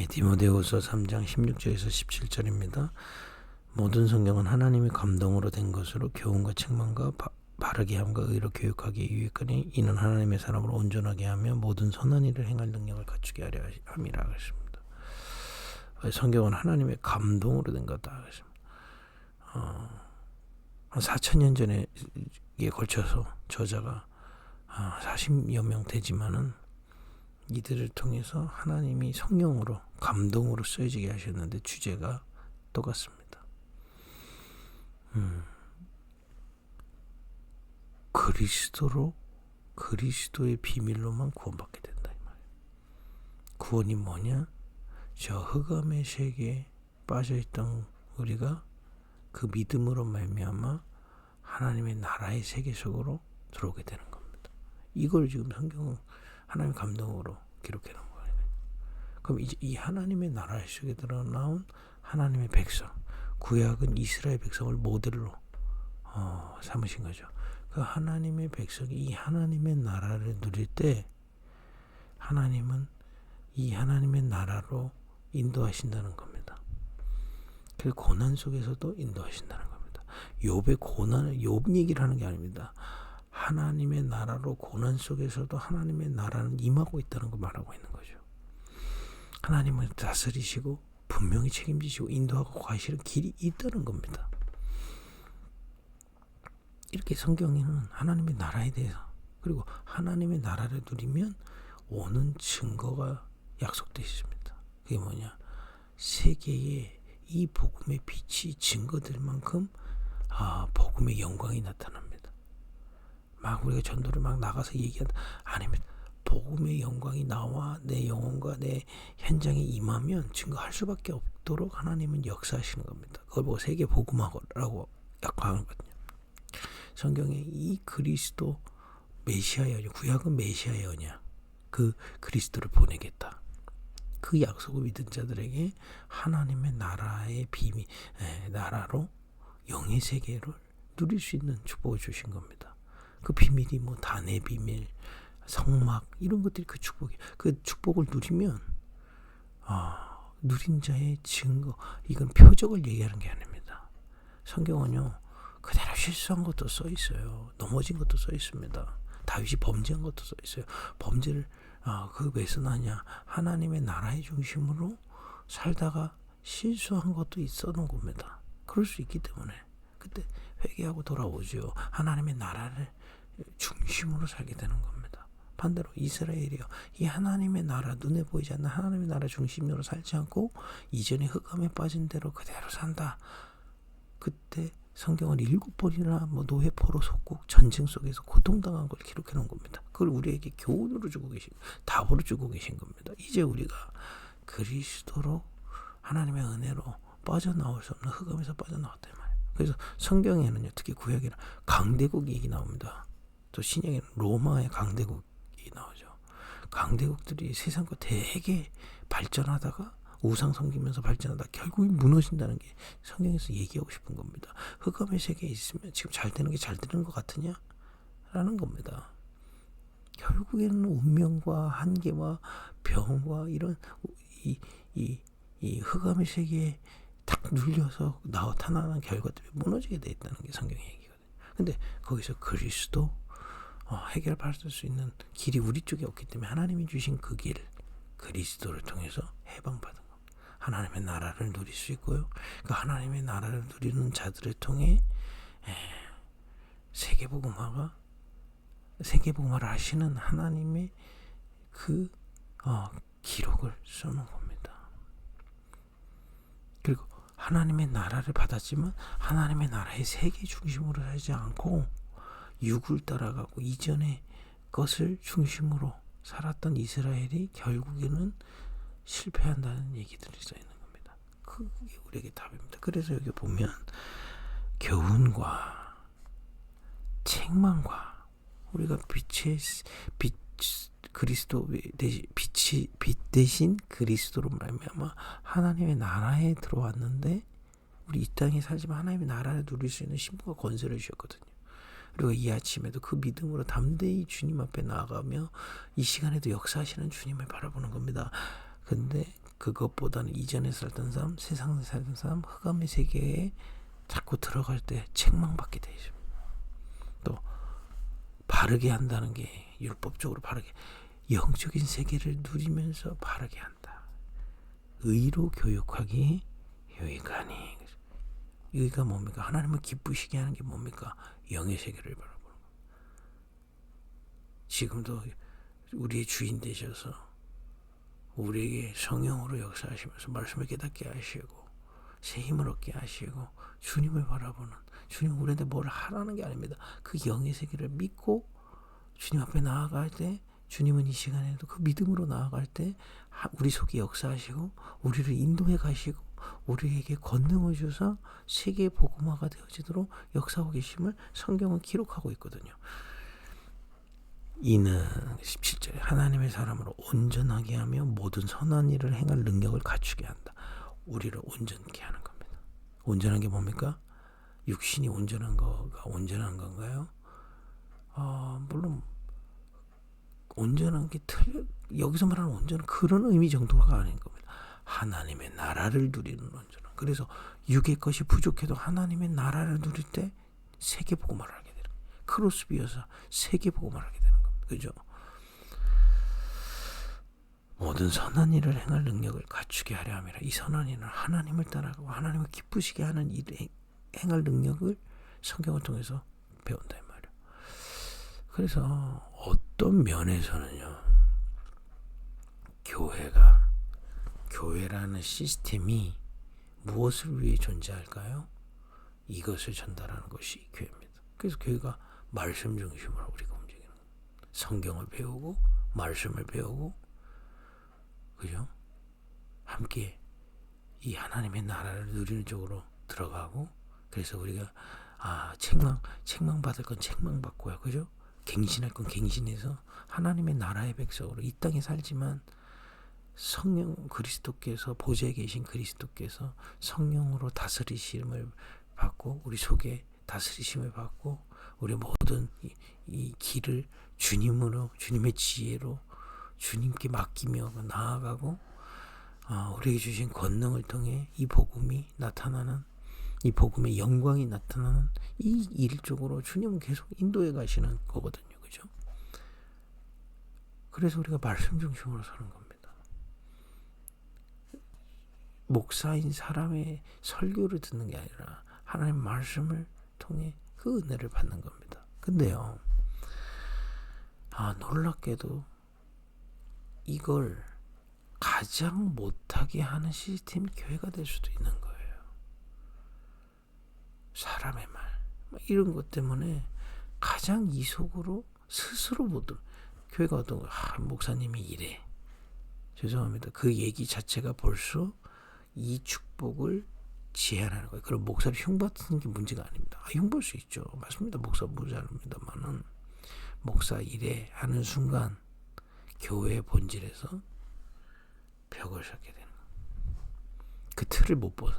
디모데후서 3장 16절에서 17절입니다. 모든 성경은 하나님의 감동으로 된 것으로 교훈과 책망과 바르게 함과 의로 교육하기에 유익하니 이는 하나님의 사람을 온전하게 하며 모든 선한 일을 행할 능력을 갖추게 하려 함이라 하셨습니다. 성경은 하나님의 감동으로 된 거다 하셨습니다. 한 4,000년 전에 걸쳐서 저자가 40여 명 되지만은 이들을 통해서 하나님이 성령으로 감동으로 쓰여지게 하셨는데 주제가 똑같습니다. 그리스도의 비밀로만 구원받게 된다 이 말이에요. 구원이 뭐냐? 저 흑암의 세계에 빠져있던 우리가 그 믿음으로 말미암아 하나님의 나라의 세계 속으로 들어오게 되는 겁니다. 이걸 지금 성경은 하나님 감동으로 기록해 놓은 거예요. 그럼 이제 이 하나님의 나라 속에 들어 나온 하나님의 백성, 구약은 이스라엘 백성을 모델로 삼으신 거죠. 그 하나님의 백성이 이 하나님의 나라를 누릴 때 하나님은 이 하나님의 나라로 인도하신다는 겁니다. 그 고난 속에서도 인도하신다는 겁니다. 욥의 고난을 욥 얘기를 하는 게 아닙니다. 하나님의 나라로 고난 속에서도 하나님의 나라는 임하고 있다는 걸 말하고 있는 거죠. 하나님은 다스리시고 분명히 책임지시고 인도하고 가시는 길이 있다는 겁니다. 이렇게 성경에는 하나님의 나라에 대해서 그리고 하나님의 나라를 누리면 오는 증거가 약속되어 있습니다. 그게 뭐냐? 세계에 이 복음의 빛이 증거될 만큼 복음의 영광이 나타납니다. 막 우리가 전도를 막 나가서 얘기한다. 아닙니다. 복음의 영광이 나와 내 영혼과 내 현장에 임하면 증거할 수밖에 없도록 하나님은 역사하시는 겁니다. 그걸 보고 세계 복음화라고 약화하거든요. 성경에 이 그리스도 메시아여, 구약은 메시아여냐, 그 그리스도를 보내겠다. 그 약속을 믿은 자들에게 하나님의 나라의 비밀, 나라로 영의 세계를 누릴 수 있는 축복을 주신 겁니다. 그 비밀이 뭐 단의 비밀, 성막 이런 것들이 그 축복이. 그 축복을 누리면 누린 자의 증거, 이건 표적을 얘기하는 게 아닙니다. 성경은요 그대로 실수한 것도 써 있어요. 넘어진 것도 써 있습니다. 다윗이 범죄한 것도 써 있어요. 범죄를 그 왜 써놨냐? 하나님의 나라의 중심으로 살다가 실수한 것도 있어놓은 겁니다. 그럴 수 있기 때문에 그때 회개하고 돌아오죠. 하나님의 나라를 중심으로 살게 되는 겁니다. 반대로 이스라엘이요, 이 하나님의 나라, 눈에 보이지 않는 하나님의 나라 중심으로 살지 않고 이전에 흑암에 빠진 대로 그대로 산다. 그때 성경은 7번이나 노예포로 속국 전쟁 속에서 고통당한 걸 기록해 놓은 겁니다. 그걸 우리에게 교훈으로 주고 답으로 주고 계신 겁니다. 이제 우리가 그리스도로 하나님의 은혜로 빠져나올 수 없는 흑암에서 빠져나왔단 말이에요. 그래서 성경에는요, 특히 구약에는 강대국 얘기 나옵니다. 또 신약에는 로마의 강대국이 나오죠. 강대국들이 세상과 되게 발전하다가 우상 섬기면서 발전하다 결국에 무너진다는 게 성경에서 얘기하고 싶은 겁니다. 흑암의 세계에 있으면 지금 잘 되는 게 잘 되는 것 같으냐? 라는 겁니다. 결국에는 운명과 한계와 병과 이런 이 흑암의 세계에 딱 눌려서 나타나는 결과들이 무너지게 돼 있다는 게 성경의 얘기거든요. 근데 거기서 그리스도 해결받을 수 있는 길이 우리 쪽에 없기 때문에 하나님이 주신 그 길, 그리스도를 통해서 해방받은 겁니다. 하나님의 나라를 누릴 수 있고요. 그 하나님의 나라를 누리는 자들을 통해 세계복음화를 하시는 하나님의 그 기록을 써놓은 겁니다. 그리고 하나님의 나라를 받았지만 하나님의 나라의 세계 중심으로 살지 않고 육을 따라가고 이전의 것을 중심으로 살았던 이스라엘이 결국에는 실패한다는 얘기들이 써 있는 겁니다. 그게 우리에게 답입니다. 그래서 여기 보면 교훈과 책망과 우리가 그리스도 빛 대신 그리스도로 말미암아 하나님의 나라에 들어왔는데 우리 이 땅에 살지만 하나님의 나라를 누릴 수 있는 신분과 권세를 주셨거든요. 그리고 이 아침에도 그 믿음으로 담대히 주님 앞에 나아가며 이 시간에도 역사하시는 주님을 바라보는 겁니다. 근데 그것보다는 이전에 살던 삶, 세상에 살던 삶, 흑암의 세계에 자꾸 들어갈 때 책망받게 되어 있습니다. 또 바르게 한다는 게 율법적으로 바르게 영적인 세계를 누리면서 바르게 한다. 의로 교육하기 유익하니. 여기가 뭡니까? 하나님을 기쁘시게 하는 게 뭡니까? 영의 세계를 바라보는 거. 지금도 우리의 주인 되셔서 우리에게 성령으로 역사하시면서 말씀을 깨닫게 하시고 새 힘을 얻게 하시고 주님을 바라보는, 주님 우리한테 뭘 하라는 게 아닙니다. 그 영의 세계를 믿고 주님 앞에 나아갈 때, 주님은 이 시간에도 그 믿음으로 나아갈 때 우리 속에 역사하시고 우리를 인도해 가시고 우리에게 권능을 주사 세계 복음화가 되어지도록 역사하고 계심을 성경은 기록하고 있거든요. 이는 17절에 하나님의 사람으로 온전하게 하며 모든 선한 일을 행할 능력을 갖추게 한다. 우리를 온전케 하는 겁니다. 온전한 게 뭡니까? 육신이 온전한 거가 온전한 건가요? 물론 온전한 게 여기서 말하는 온전한 그런 의미 정도가 아닌 겁니다. 하나님의 나라를 누리는 온전한. 그래서 육의 것이 부족해도 하나님의 나라를 누릴 때 세계 복음을 하게 되는, 크로스 비어서 세계 복음을 하게 되는 겁니다. 그죠? 모든 선한 일을 행할 능력을 갖추게 하려 함이라. 이 선한 일은 하나님을 따라가고 하나님을 기쁘시게 하는 일을 행할 능력을 성경을 통해서 배운다 이 말이에요. 그래서 어떤 면에서는요, 교회라는 시스템이 무엇을 위해 존재할까요? 이것을 전달하는 것이 교회입니다. 그래서 교회가 말씀 중심으로 우리가 움직이는 거예요. 성경을 배우고 말씀을 배우고, 그죠? 함께 이 하나님의 나라를 누리는 쪽으로 들어가고, 그래서 우리가 책망 받을 건 책망 받고요, 그죠? 갱신할 건 갱신해서 하나님의 나라의 백성으로 이 땅에 살지만 성령 그리스도께서 보좌에 계신 그리스도께서 성령으로 다스리심을 받고 우리 속에 다스리심을 받고 우리 모든 이 길을 주님으로, 주님의 지혜로 주님께 맡기며 나아가고, 우리에게 주신 권능을 통해 이 복음이 나타나는, 이 복음의 영광이 나타나는 이 일 쪽으로 주님은 계속 인도해 가시는 거거든요. 그죠? 그래서 우리가 말씀 중심으로 사는 겁니다. 목사인 사람의 설교를 듣는 게 아니라 하나님 말씀을 통해 그 은혜를 받는 겁니다. 근데요, 놀랍게도 이걸 가장 못하게 하는 시스템이 교회가 될 수도 있는 거예요. 사람의 말 이런 것 때문에 가장 이속으로 스스로 못 들어. 교회가 어떤 거, 목사님이 이래, 죄송합니다, 그 얘기 자체가 벌써 이 축복을 제한하는 거예요. 그럼 목사를 흉받는 게 문제가 아닙니다. 흉볼 수 있죠, 맞습니다. 목사 모자랍니다만은 목사 이래 하는 순간 교회의 본질에서 벽을 쌓게 되는 거예요. 그 틀을 못 벗어.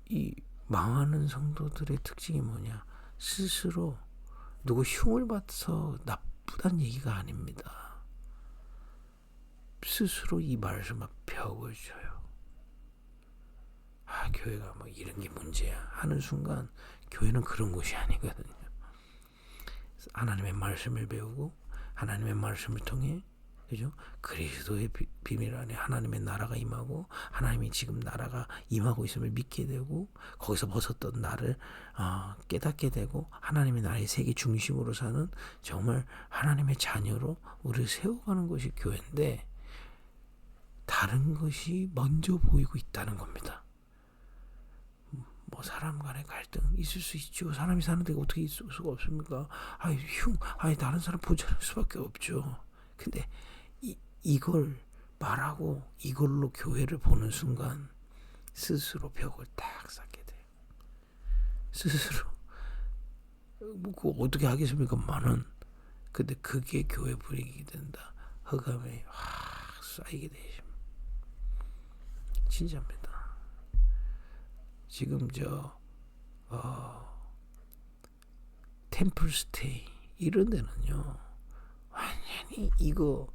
이 망하는 성도들의 특징이 뭐냐? 스스로 누구 흉을 받아서 나쁘다는 얘기가 아닙니다. 스스로 이 말씀 앞 벽을 줘요. 교회가 뭐 이런 게 문제야 하는 순간 교회는 그런 곳이 아니거든요. 하나님의 말씀을 배우고 하나님의 말씀을 통해, 그죠? 그리스도의 비밀 안에 하나님의 나라가 임하고 하나님이 지금 나라가 임하고 있음을 믿게 되고 거기서 벗었던 나를 깨닫게 되고 하나님의 나라의 세계 중심으로 사는 정말 하나님의 자녀로 우리를 세워가는 것이 교회인데, 다른 것이 먼저 보이고 있다는 겁니다. 뭐 사람 간의 갈등 있을 수 있죠. 사람이 사는데 어떻게 있을 수가 없습니까? 다른 사람 보자할 수밖에 없죠. 근데 이걸 말하고 이걸로 교회를 보는 순간 스스로 벽을 딱 쌓게 돼요. 스스로 그거 어떻게 하겠습니까? 근데 그게 교회 분위기 된다. 흑암에 확 쌓이게 되십니다. 진짜입니다. 지금 템플스테이 이런 데는요, 완전히 이거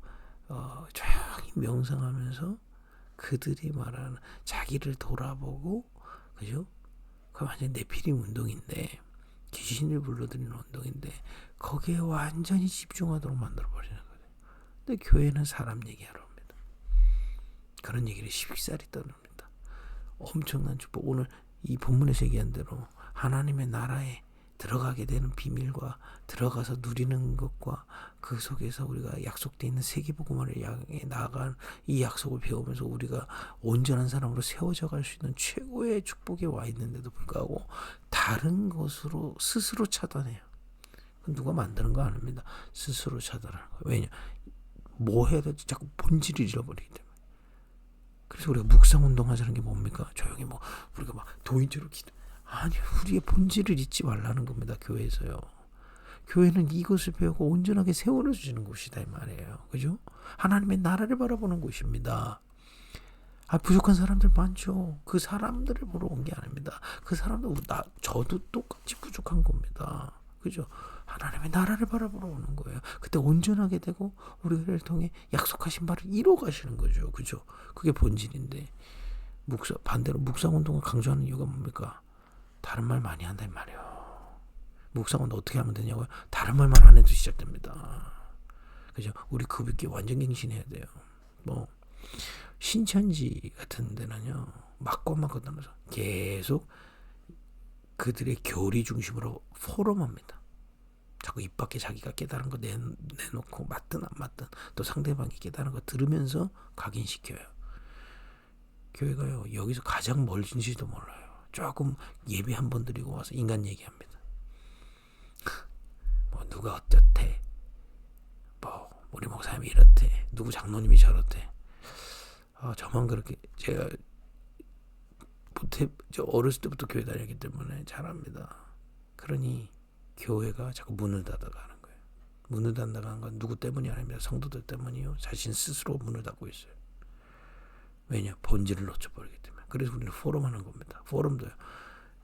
조용히 명상하면서 그들이 말하는 자기를 돌아보고, 그죠? 그 완전 네피림 운동인데, 귀신을 불러들이는 운동인데, 거기에 완전히 집중하도록 만들어버리는 거예요. 근데 교회는 사람 얘기하러 옵니다. 그런 얘기를 쉽사리 떠듭니다. 엄청난 축복. 오늘 이 본문에서 얘기한 대로 하나님의 나라에 들어가게 되는 비밀과 들어가서 누리는 것과 그 속에서 우리가 약속되어 있는 세계복음화를 향해 나아간 이 약속을 배우면서 우리가 온전한 사람으로 세워져 갈 수 있는 최고의 축복에 와 있는데도 불구하고 다른 것으로 스스로 차단해요. 누가 만드는 거 아닙니다. 스스로 차단하는 거예요. 왜냐? 뭐 해야 될지 자꾸 본질을 잃어버리기 때문에. 그래서 우리가 묵상운동 하자는 게 뭡니까? 조용히 뭐 우리가 막 도인처럼 기도. 아니, 우리의 본질을 잊지 말라는 겁니다. 교회에서요. 교회는 이것을 배우고 온전하게 세워주시는 곳이다 이 말이에요. 그죠? 하나님의 나라를 바라보는 곳입니다. 부족한 사람들 많죠. 그 사람들을 보러 온 게 아닙니다. 그 사람들, 저도 똑같이 부족한 겁니다. 그죠? 하나님의 나라를 바라보러 오는 거예요. 그때 온전하게 되고 우리를 통해 약속하신 바를 이뤄 가시는 거죠. 그죠? 그게 본질인데 반대로 묵상운동을 강조하는 이유가 뭡니까? 다른 말 많이 한단 말이에요. 묵상은 어떻게 하면 되냐고요? 다른 말만 안 해도 시작됩니다. 그죠? 우리 급있게 완전 갱신해야 돼요. 뭐 신천지 같은 데는요, 막고만 걷다면서 계속 그들의 교리 중심으로 포럼합니다. 자꾸 입 밖에 자기가 깨달은 거 내놓고 맞든 안 맞든 또 상대방이 깨달은 거 들으면서 각인시켜요. 교회가요, 여기서 가장 멀진지도 몰라요. 조금 예배 한 번 드리고 와서 인간 얘기합니다. 뭐 누가 어떻대, 뭐 우리 목사님이 이렇대, 누구 장로님이 저렇대. 저만 그렇게, 제가 저 어렸을 때부터 교회 다녔기 때문에 잘합니다. 그러니 교회가 자꾸 문을 닫아가는 거예요. 문을 닫아가는 건 누구 때문이 아닙니다. 성도들 때문이요. 자신 스스로 문을 닫고 있어요. 왜냐? 본질을 놓쳐버리기 때문에. 그래서 우리는 포럼하는 겁니다. 포럼도요,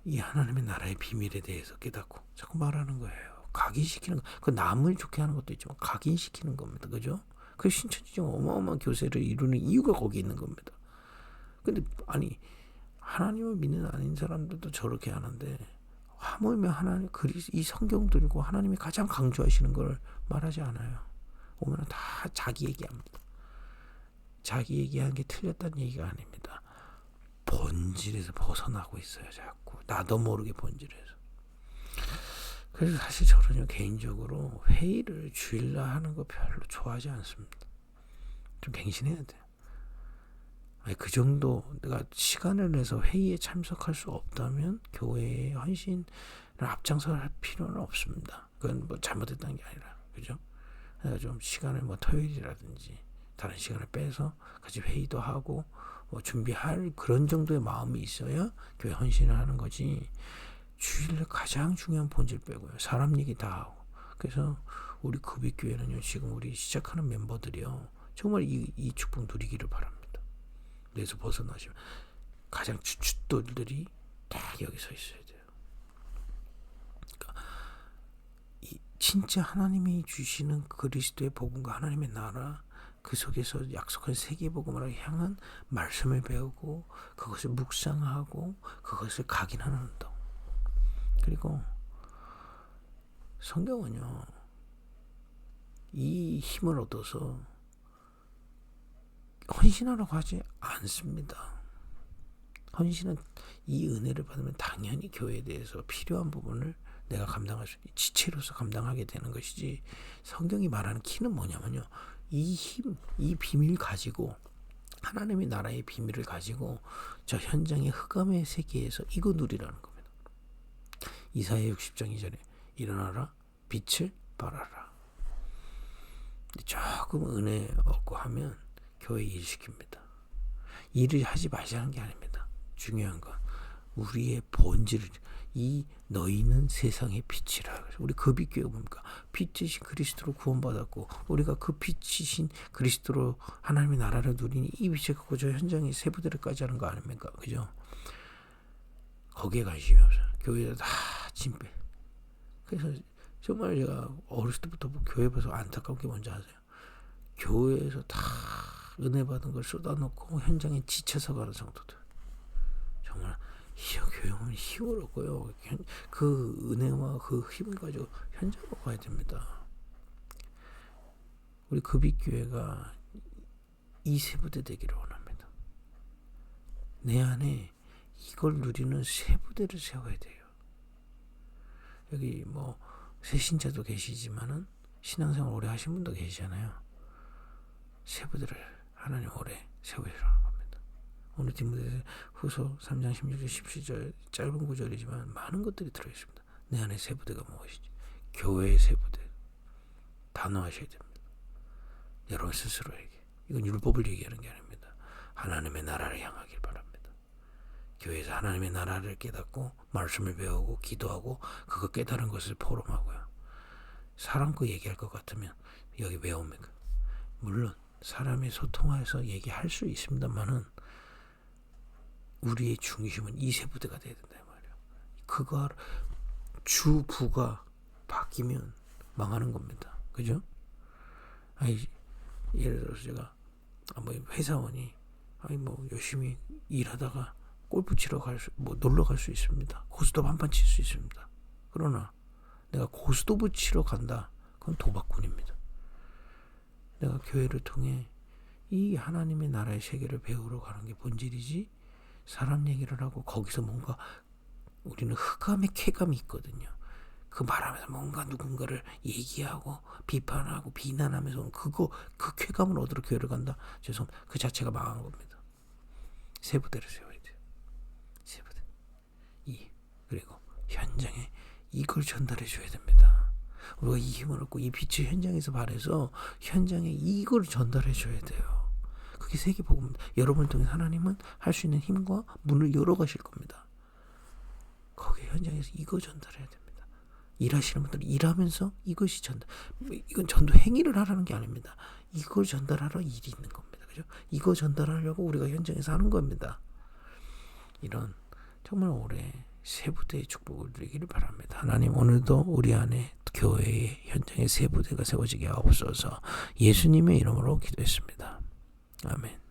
이 하나님의 나라의 비밀에 대해서 깨닫고 자꾸 말하는 거예요. 각인시키는 거. 그 남을 좋게 하는 것도 있지만 각인시키는 겁니다. 그죠? 그 신천지적 어마어마한 교세를 이루는 이유가 거기 있는 겁니다. 근데 아니, 하나님을 믿는 아닌 사람들도 저렇게 하는데 하물며 하나님 이 성경 들고 하나님이 가장 강조하시는 걸 말하지 않아요. 오면 다 자기 얘기합니다. 자기 얘기하는 게 틀렸다는 얘기가 아닙니다. 본질에서 벗어나고 있어요. 자꾸 나도 모르게 본질에서. 그래서 사실 저는요, 개인적으로 회의를 주일날 하는 거 별로 좋아하지 않습니다. 좀 갱신해야 돼요. 그 정도 내가 시간을 내서 회의에 참석할 수 없다면 교회의 헌신을 앞장서야 할 필요는 없습니다. 그건 뭐 잘못했다는 게 아니라, 그죠? 내가 좀 시간을 뭐 토요일이라든지 다른 시간을 빼서 같이 회의도 하고 뭐 준비할 그런 정도의 마음이 있어야 교회 헌신을 하는 거지. 주일에 가장 중요한 본질 빼고요, 사람 얘기 다 하고. 그래서 우리 급익교회는요, 지금 우리 시작하는 멤버들이요, 정말 이 축복 누리기를 바랍니다. 그래서 벗어나시면 가장 주춧돌들이 딱 여기 서 있어야 돼요. 그러니까 진짜 하나님이 주시는 그리스도의 복음과 하나님의 나라, 그 속에서 약속한 세계복음을 향한 말씀을 배우고 그것을 묵상하고 그것을 각인하는 운동. 그리고 성경은요, 이 힘을 얻어서 헌신하라고 하지 않습니다. 헌신은 이 은혜를 받으면 당연히 교회에 대해서 필요한 부분을 내가 감당할 수 있는 지체로서 감당하게 되는 것이지, 성경이 말하는 키는 뭐냐면요, 이 힘, 이 비밀 가지고, 하나님의 나라의 비밀을 가지고 저 현장의 흑암의 세계에서 이거 누리라는 겁니다. 이사야 60장 2절에 일어나라, 빛을 발하라. 조금 은혜 얻고 하면 교회 일 시킵니다. 일을 하지 마시라는 게 아닙니다. 중요한 건 우리의 본질을, 이 너희는 세상의 빛이라. 우리 그 빛교회가 뭡니까? 빛이신 그리스도로 구원받았고 우리가 그 빛이신 그리스도로 하나님의 나라를 누리니 이 빛을 갖고 저 현장에 세부대로까지 하는 거 아닙니까? 그죠? 거기에 관심이 없어요. 교회에서 다 진배. 그래서 정말 제가 어렸을 때부터 교회 봐서 안타까운 게 뭔지 아세요? 교회에서 다 은혜 받은 걸 쏟아놓고 현장에 지쳐서 가는 성도들. 정말 교회는 힘을 얻고요. 그 은혜와 그 힘을 가지고 현장으로 가야 됩니다. 우리 급익교회가 이 세부대 되기를 원합니다. 내 안에 이걸 누리는 세부대를 세워야 돼요. 여기 뭐 새신자도 계시지만은 신앙생활 오래 하신 분도 계시잖아요. 세부대를 하나님 오래 세우시라는 겁니다. 오늘 디모데후서 3장 16절 17절 짧은 구절이지만 많은 것들이 들어있습니다. 내 안에 세부대가 무엇이지? 교회의 세부대. 단호하셔야 됩니다. 여러분 스스로에게. 이건 율법을 얘기하는 게 아닙니다. 하나님의 나라를 향하길 바랍니다. 교회에서 하나님의 나라를 깨닫고 말씀을 배우고 기도하고 그거 깨달은 것을 포럼하고요. 사람 거 얘기할 것 같으면 여기 왜 옵니까? 물론 사람이 소통해서 얘기할 수 있습니다만은 우리의 중심은 이 세부대가 돼야 된다 말이에요. 그거 주부가 바뀌면 망하는 겁니다. 그죠? 예를 들어서 제가 회사원이 열심히 일하다가 골프 치러 놀러 갈 수 있습니다. 고스톱 한 판 칠 수 있습니다. 그러나 내가 고스톱을 치러 간다. 그건 도박꾼입니다. 내가 교회를 통해 이 하나님의 나라의 세계를 배우러 가는 게 본질이지, 사람 얘기를 하고 거기서 뭔가 우리는 흑암의 쾌감이 있거든요. 그 말하면서 뭔가 누군가를 얘기하고 비판하고 비난하면서 그 쾌감을 얻으러 교회를 간다. 죄송합니다. 그 자체가 망한 겁니다. 세부대를 세워야 돼요. 세부대. 그리고 현장에 이걸 전달해 줘야 됩니다. 우리가 이 힘을 얻고 이 빛을 현장에서 발해서 현장에 이걸 전달해 줘야 돼요. 그게 세계복음입니다. 여러분을 통해 하나님은 할 수 있는 힘과 문을 열어 가실 겁니다. 거기 현장에서 이거 전달해야 됩니다. 일하시는 분들은 일하면서 이것이 이건 전도 행위를 하라는 게 아닙니다. 이걸 전달하러 일이 있는 겁니다. 그죠? 이거 전달하려고 우리가 현장에서 하는 겁니다. 이런 정말 오래 세부대의 축복을 누리기를 바랍니다. 하나님 오늘도 우리 안에 교회의 현장의 세부대가 세워지게 하옵소서. 예수님의 이름으로 기도했습니다. 아멘.